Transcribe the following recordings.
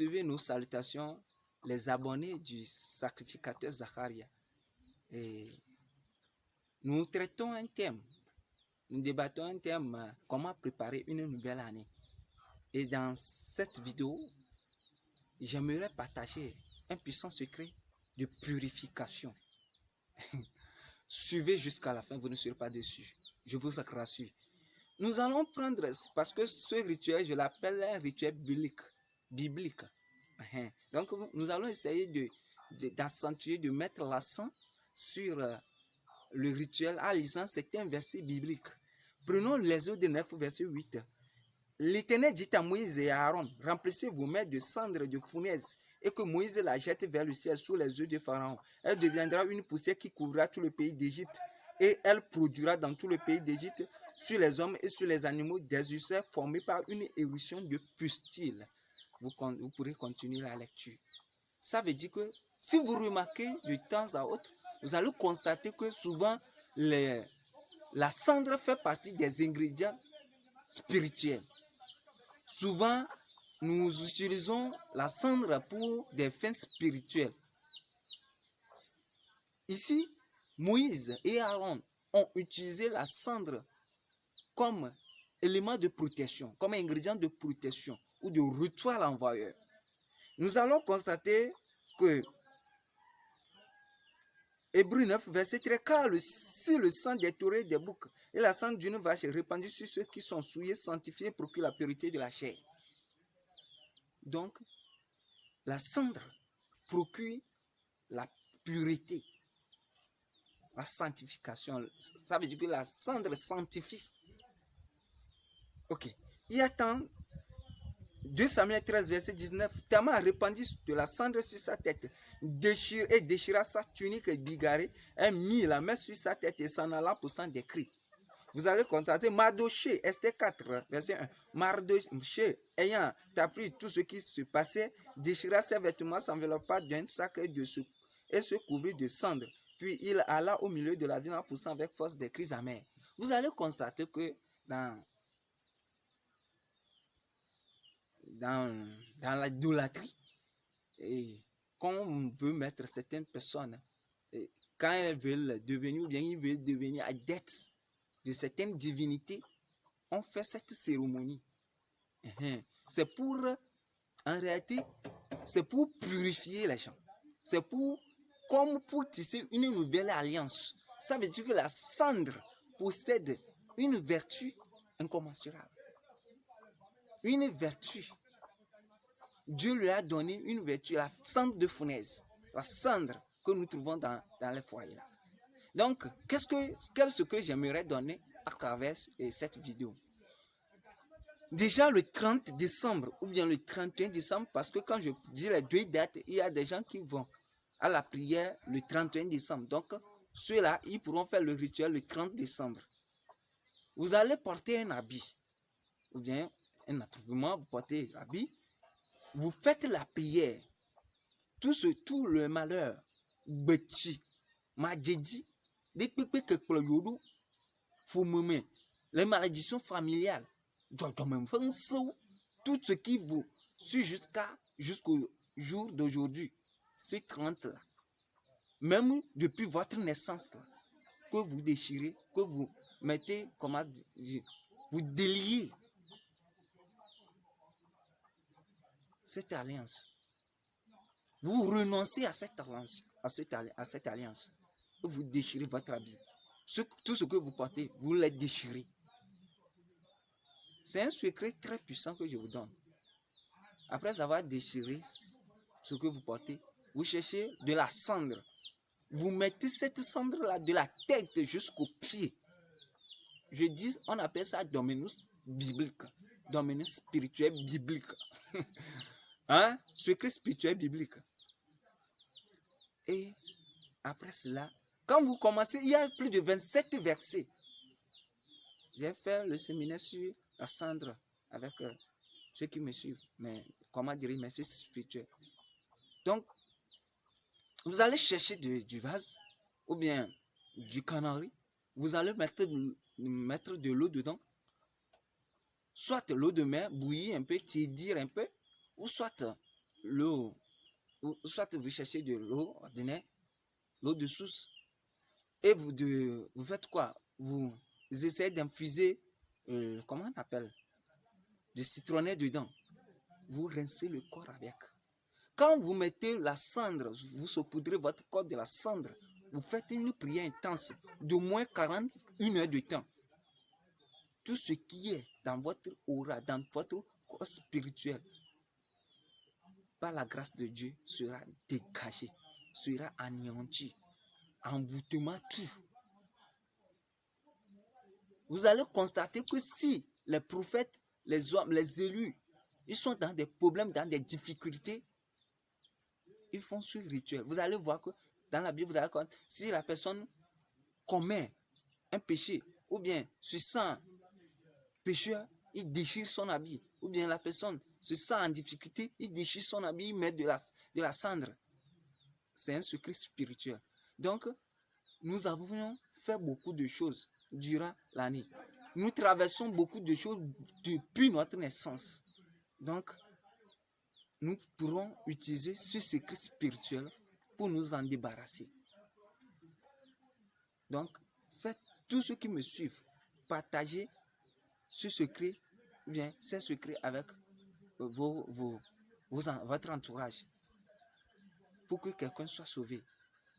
Recevez nos salutations, les abonnés du sacrificateur Zacharia. Et nous traitons un thème, nous débattons un thème, comment préparer une nouvelle année. Et dans cette vidéo, j'aimerais partager un puissant secret de purification. Suivez jusqu'à la fin, vous ne serez pas déçus. Je vous rassure. Nous allons prendre, parce que ce rituel, je l'appelle un rituel biblique. Donc, nous allons essayer d'accentuer, de mettre l'accent sur le rituel en lisant certains versets bibliques. Prenons l'Exode 9, verset 8. L'Éternel dit à Moïse et à Aaron, remplissez vos mains de cendres de fournaise et que Moïse la jette vers le ciel sous les yeux de Pharaon. Elle deviendra une poussière qui couvrira tout le pays d'Égypte et elle produira dans tout le pays d'Égypte sur les hommes et sur les animaux des ulcères formés par une éruption de pustule. Vous pourrez continuer la lecture. Ça veut dire que si vous remarquez de temps à autre, vous allez constater que souvent la cendre fait partie des ingrédients spirituels. Souvent, nous utilisons la cendre pour des fins spirituelles. Ici, Moïse et Aaron ont utilisé la cendre comme élément de protection, comme ingrédient de protection ou de retour à l'envoyeur. Nous allons constater que Hébreux 9, verset 13, car si le sang des taureaux des boucs et la sang d'une vache est répandu sur ceux qui sont souillés, sanctifiés, procure la pureté de la chair. Donc, la cendre procure la pureté, la sanctification. Ça veut dire que la cendre sanctifie. Ok. Il y a tant 2 Samuel 13, verset 19. Tamar répandit de la cendre sur sa tête, déchira sa tunique bigarrée, et mit la main sur sa tête et s'en alla poussant des cris. Vous allez constater Mardochée, Esther 4, verset 1. Mardochée, ayant appris tout ce qui se passait, déchira ses vêtements, s'enveloppa d'un sac et se couvrit de cendre. Puis il alla au milieu de la ville en poussant avec force des cris amers. Vous allez constater que dans l'idolâtrie, quand on veut mettre certaines personnes, quand elles veulent devenir, ou bien ils veulent devenir adeptes de certaines divinités, on fait cette cérémonie. C'est pour, en réalité, c'est pour purifier les gens. C'est comme pour tisser une nouvelle alliance. Ça veut dire que la cendre possède une vertu incommensurable. Une vertu. Dieu lui a donné une vertu, la cendre de fournaise, la cendre que nous trouvons dans les foyers là. Donc, quel secret j'aimerais donner à travers cette vidéo? Déjà le 30 décembre ou bien le 31 décembre, parce que quand je dis les deux dates, il y a des gens qui vont à la prière le 31 décembre. Donc, ceux-là, ils pourront faire le rituel le 30 décembre. Vous allez porter un habit, ou bien un attroupement, vous portez l'habit, vous faites la prière. Tout le malheur, bêtis, majedji, les malédictions familiales, tout ce qui vous suit jusqu'au jour d'aujourd'hui, ce 30 là, même depuis votre naissance là, que vous déchirez, que vous mettez, comment dire, vous déliez cette alliance. Vous renoncez à cette alliance. Vous déchirez votre habit. Tout ce que vous portez, vous les déchirez. C'est un secret très puissant que je vous donne. Après avoir déchiré ce que vous portez, vous cherchez de la cendre. Vous mettez cette cendre-là de la tête jusqu'aux pieds. Je dis, on appelle ça dominus biblique. Dominus spirituel biblique. Secret spirituel biblique. Et après cela, quand vous commencez, il y a plus de 27 versets. J'ai fait le séminaire sur la cendre avec ceux qui me suivent, mes fils spirituels. Donc, vous allez chercher du vase ou bien du canari. Vous allez mettre de l'eau dedans. Soit l'eau de mer, bouillir un peu, tiédir un peu, ou soit l'eau, soit vous cherchez de l'eau ordinaire, l'eau de source, et vous faites quoi? Vous essayez d'infuser, comment on appelle, du citronnet dedans. Vous rincez le corps avec. Quand vous mettez la cendre, vous saupoudrez votre corps de la cendre, vous faites une prière intense d'au moins 41 heures de temps. Tout ce qui est dans votre aura, dans votre corps spirituel, par la grâce de Dieu, sera dégagé, sera anéanti, envoûtement, tout. Vous allez constater que si les prophètes, les hommes, les élus, ils sont dans des problèmes, dans des difficultés, ils font ce rituel. Vous allez voir que dans la Bible, vous allez voir, si la personne commet un péché, ou bien se sent pécheur, il déchire son habit. Ou bien la personne se sent en difficulté, il déchire son habit, il met de la cendre. C'est un secret spirituel. Donc, nous avons fait beaucoup de choses durant l'année. Nous traversons beaucoup de choses depuis notre naissance. Donc, nous pourrons utiliser ce secret spirituel pour nous en débarrasser. Donc, faites tous ceux qui me suivent, partagez ce secret, bien ces secrets avec votre entourage pour que quelqu'un soit sauvé.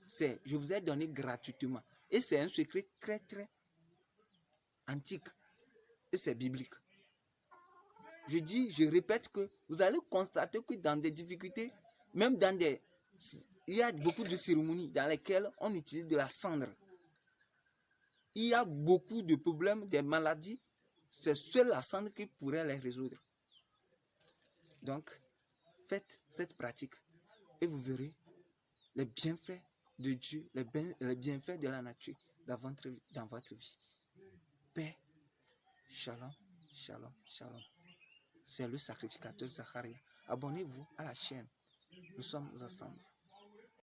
Je vous ai donné gratuitement. Et c'est un secret très, très antique. Et c'est biblique. Je répète que vous allez constater que dans des difficultés, même il y a beaucoup de cérémonies dans lesquelles on utilise de la cendre. Il y a beaucoup de problèmes, des maladies. C'est seule la cendre qui pourrait les résoudre. Donc, faites cette pratique et vous verrez les bienfaits de Dieu, les bienfaits de la nature dans votre vie. Paix, shalom, shalom, shalom. C'est le sacrificateur Zacharia. Abonnez-vous à la chaîne. Nous sommes ensemble.